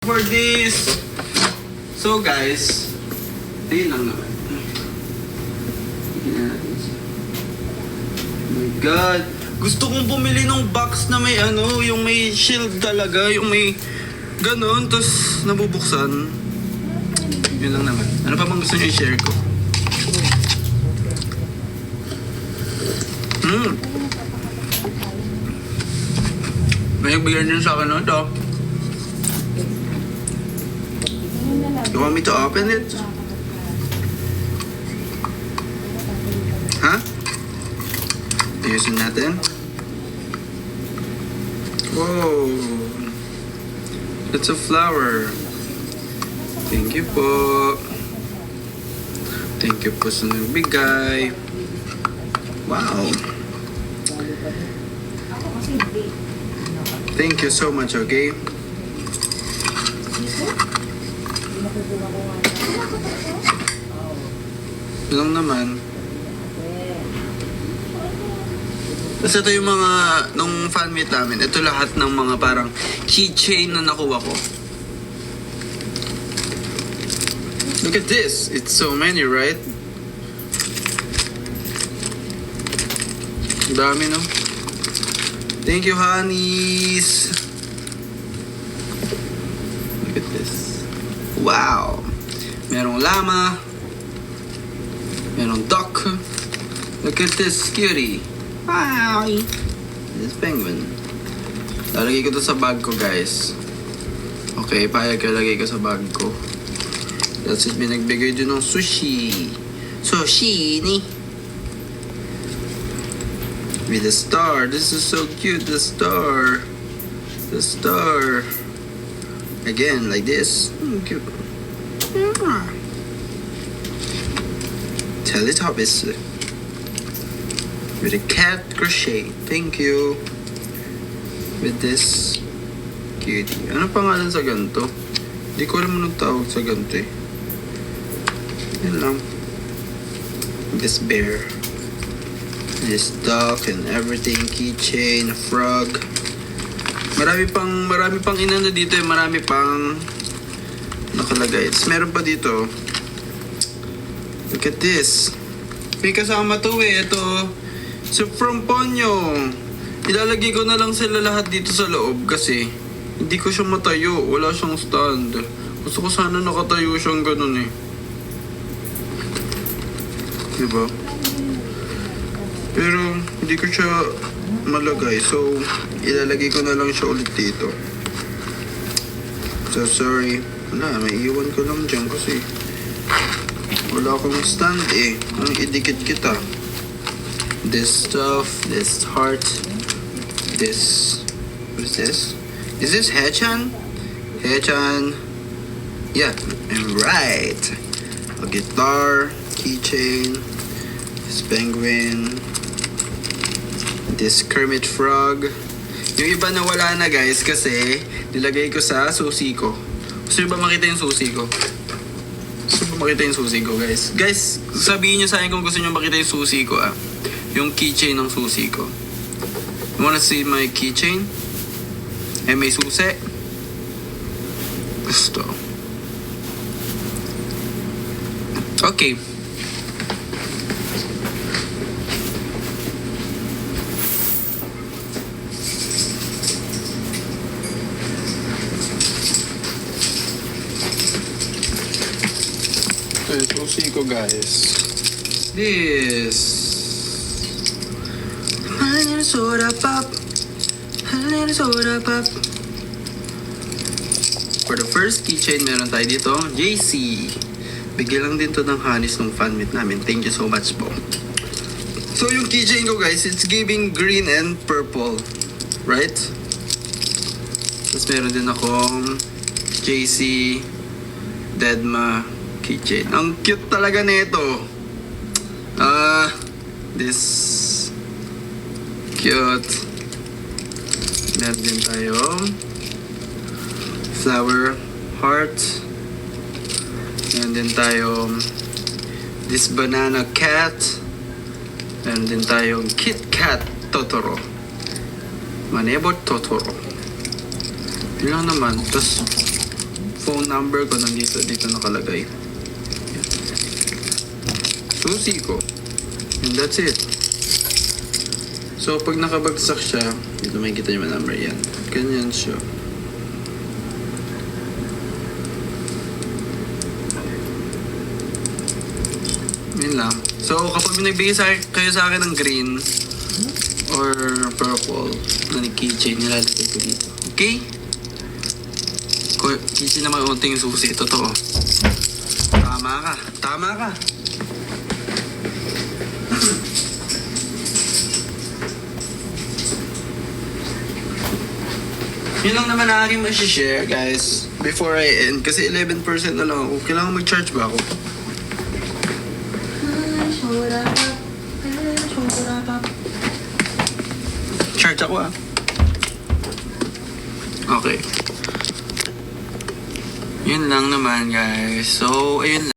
For this. So guys, ayun lang naman. Oh my God. Gusto kong bumili ng box na may ano, yung may shield talaga, yung may ganun, tapos nabubuksan. Yun lang naman. Ano pa bang gusto nyo i-share ko? May nagbigyan din sa akin na ito. You want me to open it? Huh? Ayusin natin. Whoa! It's a flower. Thank you po. Thank you po sa nagbigay. Wow! Thank you so much, okay? Yun lang naman. Tapos ito yung mga, nung fan meet namin, ito lahat ng mga parang keychain na nakuha ko. Look at this. It's so many, right? Dami, no? Thank you, honeys. Look at this. Wow. Merong llama. Merong duck. Look at this cutie. Hi. This penguin. Lalagay ko to sa bag ko, guys. Okay, payag ko lagay ko sa bag ko. That's it, binagbigay din ng sushi. Sushi ni. With the star. This is so cute. The star. The star. Again, like this. Cute. Teletubbies. With a cat crochet. Thank you. With this cutie. Ano pangalan sa ganito? Hindi ko alam anong tawag sa ganito eh. Yan lang. This bear. This duck and everything. Keychain, a frog. Marami pang inano dito eh. Marami pang nakalagay. Tapos meron pa dito. Look at this. May kasama to eh. Ito. So from Ponyo. Ilalagay ko na lang sila lahat dito sa loob kasi hindi ko siya matayo. Wala siyang stand. Gusto ko sana nakatayo siyang ganun eh. Diba? Pero hindi ko siya malagay. So, ilalagay ko na lang siya ulit dito. So, sorry. Wala, may iwan ko lang dyan kasi wala akong stand eh. Ang idikit kita. This stuff, this heart, this... What is this? Is this Hechan? Hechan. Yeah, I'm right. A guitar, keychain, this penguin, this Kermit frog. Yung iba na wala na guys kasi nilagay ko sa susi ko. Gusto nyo ba makita yung susi ko? Gusto nyo ba makita yung susi ko guys? Guys, sabihin nyo sa akin kung gusto nyo makita yung susi ko ah. Yung keychain ng susi ko. You wanna see my keychain? Eh may susi? Gusto. Okay. Susi ko guys. This a little soda pop. A little soda pop. For the first keychain meron tayo dito JC. Bigyan lang din to ng hanis ng fan meet namin. Thank you so much po. So yung keychain ko guys, it's giving green and purple, right? Tapos meron din akong JC Deadma keychain. Ang cute talaga nito. This cute. Meron din tayo flower heart. Meron din tayo this banana cat. Meron din tayong Kit Kat Totoro. Manebot Totoro. Yun lang naman. Tapos phone number ko nandito, dito nakalagay. Susi ko. And that's it. So, pag nakabagsak siya, dito may kita yung number yan. Ganyan siya. Yun lang. So, kapag nagbigay kayo sa akin ng green or purple na keychain, nilalagay ko dito. Okay? Keychain naman unting susi. Totoo. Tama ka. Tama ka. Yun lang naman na aking share guys. Before I end. Kasi 11% na lang ako. Kailangan mag-charge ba ako? Charge ako ah. Okay. Yun lang naman guys. So, ayun lang.